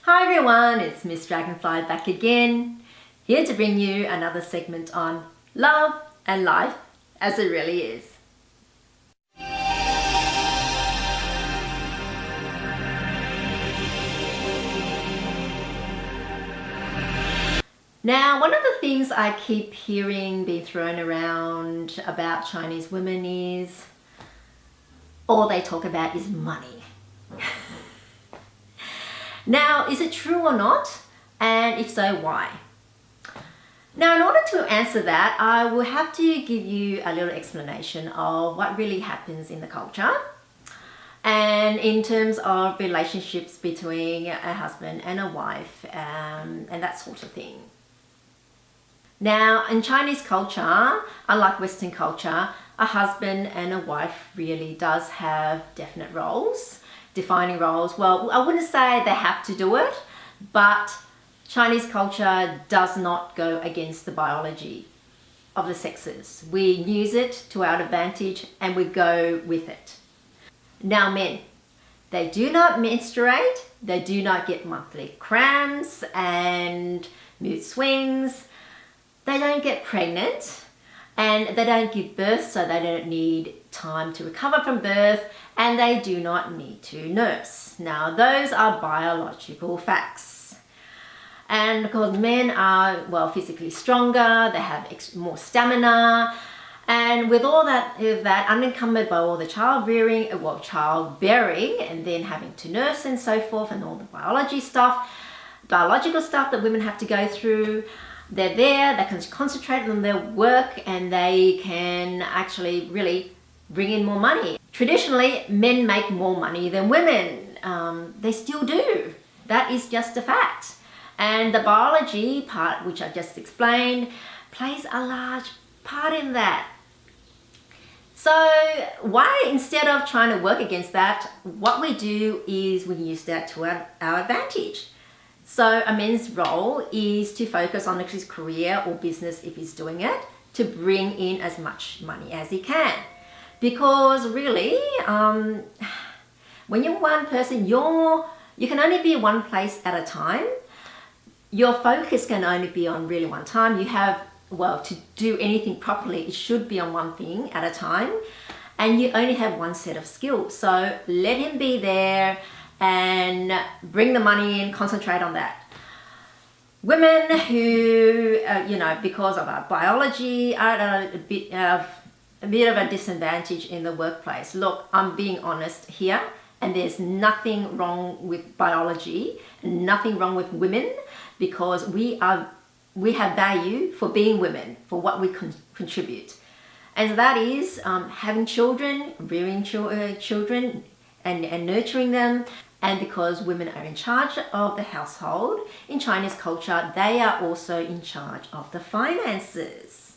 Hi everyone, it's Miss Dragonfly back again, here to bring you another segment on love and life as it really is. Now, one of the things I keep hearing being thrown around about Chinese women is, all they talk about is money. Now, is it true or not? And if so, why? Now, in order to answer that, I will have to give you a little explanation of what really happens in the culture and in terms of relationships between a husband and a wife and that sort of thing. Now, in Chinese culture, unlike Western culture, a husband and a wife really does have definite roles, defining roles. Well, I wouldn't say they have to do it, but Chinese culture does not go against the biology of the sexes. We use it to our advantage and we go with it. Now, men, they do not menstruate, they do not get monthly cramps and mood swings, they don't get pregnant, and they don't give birth, so they don't need time to recover from birth, and they do not need to nurse. Now, those are biological facts. And because men are, well, physically stronger, they have more stamina, and with all that, unencumbered by all the childbearing, and then having to nurse and so forth, and all the biological stuff that women have to go through, they're there, they can concentrate on their work, and they can actually really bring in more money. Traditionally, men make more money than women. They still do. That is just a fact. And the biology part, which I just explained, plays a large part in that. So why, instead of trying to work against that, what we do is we use that to our advantage. So a man's role is to focus on his career or business, if he's doing it, to bring in as much money as he can. Because really, when you're one person, you can only be one place at a time. Your focus can only be on really one time. You have, well, to do anything properly, it should be on one thing at a time. And you only have one set of skills. So let him be there and bring the money in, concentrate on that. Women who, because of our biology, are at a bit of a disadvantage in the workplace. Look, I'm being honest here, and there's nothing wrong with biology, nothing wrong with women, because we have value for being women, for what we contribute. And that is having children, rearing children, and nurturing them. And because women are in charge of the household, in Chinese culture, they are also in charge of the finances.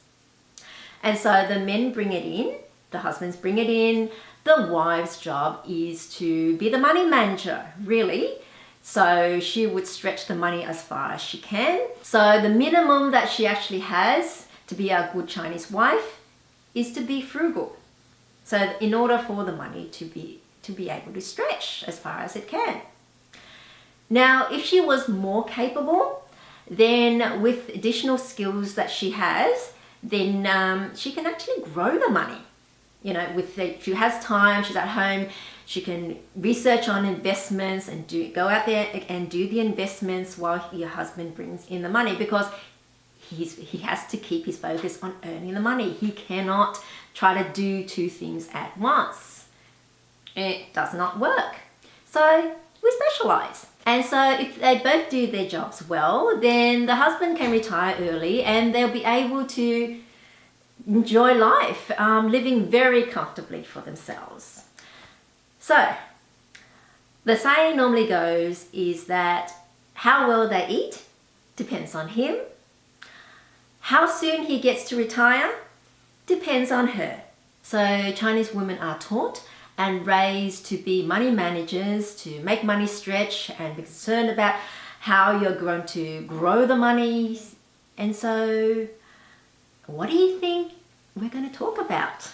And so the men bring it in, the husbands bring it in, the wife's job is to be the money manager, really. So she would stretch the money as far as she can. So the minimum that she actually has to be a good Chinese wife is to be frugal. So in order for the money to be able to stretch as far as it can. Now, if she was more capable, then with additional skills that she has, then she can actually grow the money. If she has time, she's at home, she can research on investments and go out there and do the investments while your husband brings in the money, because he has to keep his focus on earning the money. He cannot try to do two things at once. It does not work. So we specialize. And so if they both do their jobs well, then the husband can retire early and they'll be able to enjoy life, living very comfortably for themselves. So the saying normally goes is that how well they eat depends on him. How soon he gets to retire depends on her. So Chinese women are taught and raised to be money managers, to make money stretch and be concerned about how you're going to grow the money. And so what do you think we're going to talk about?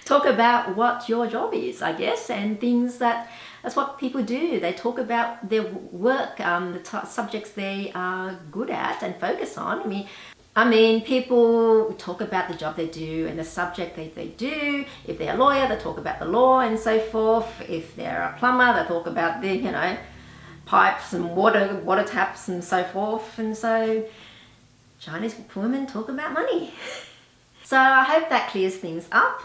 Talk about what your job is, I guess, and things that that's what people do. They talk about their work, the subjects they are good at and focus on. I mean, people talk about the job they do and the subject they do. If they're a lawyer, they talk about the law and so forth. If they're a plumber, they talk about the, pipes and water taps and so forth. And so Chinese women talk about money. So I hope that clears things up.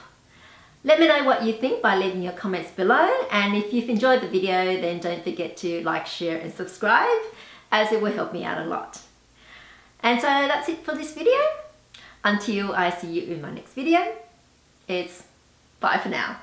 Let me know what you think by leaving your comments below. And if you've enjoyed the video, then don't forget to like, share and subscribe, as it will help me out a lot. And so that's it for this video. Until I see you in my next video, it's bye for now.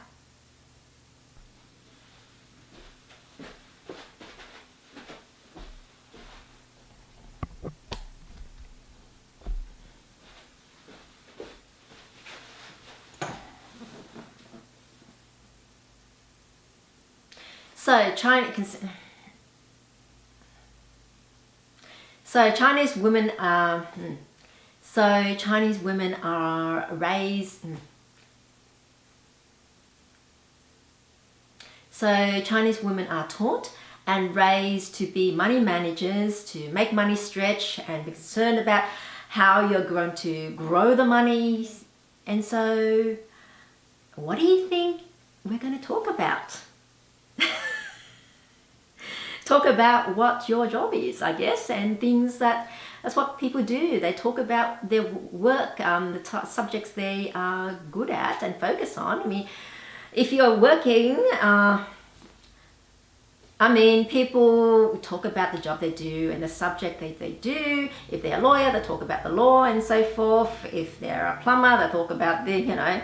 So Chinese women are raised. So Chinese women are taught and raised to be money managers, to make money stretch and be concerned about how you're going to grow the money. And so what do you think we're going to talk about? Talk about what your job is, I guess, and things that's what people do. They talk about their work, the subjects they are good at and focus on. If you're working, people talk about the job they do and the subject they do. If they're a lawyer, they talk about the law and so forth. If they're a plumber, they talk about the,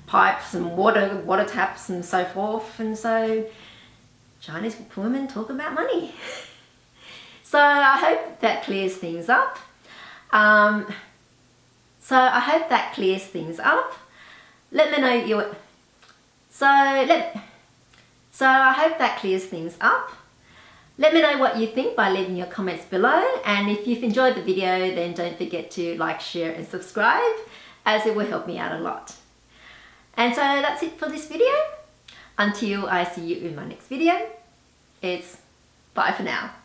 pipes and water taps and so forth. And so Chinese women talk about money. So I hope that clears things up. Let me know your. I hope that clears things up. Let me know what you think by leaving your comments below. And if you've enjoyed the video, then don't forget to like, share and subscribe, as it will help me out a lot. And so that's it for this video. Until I see you in my next video, it's bye for now.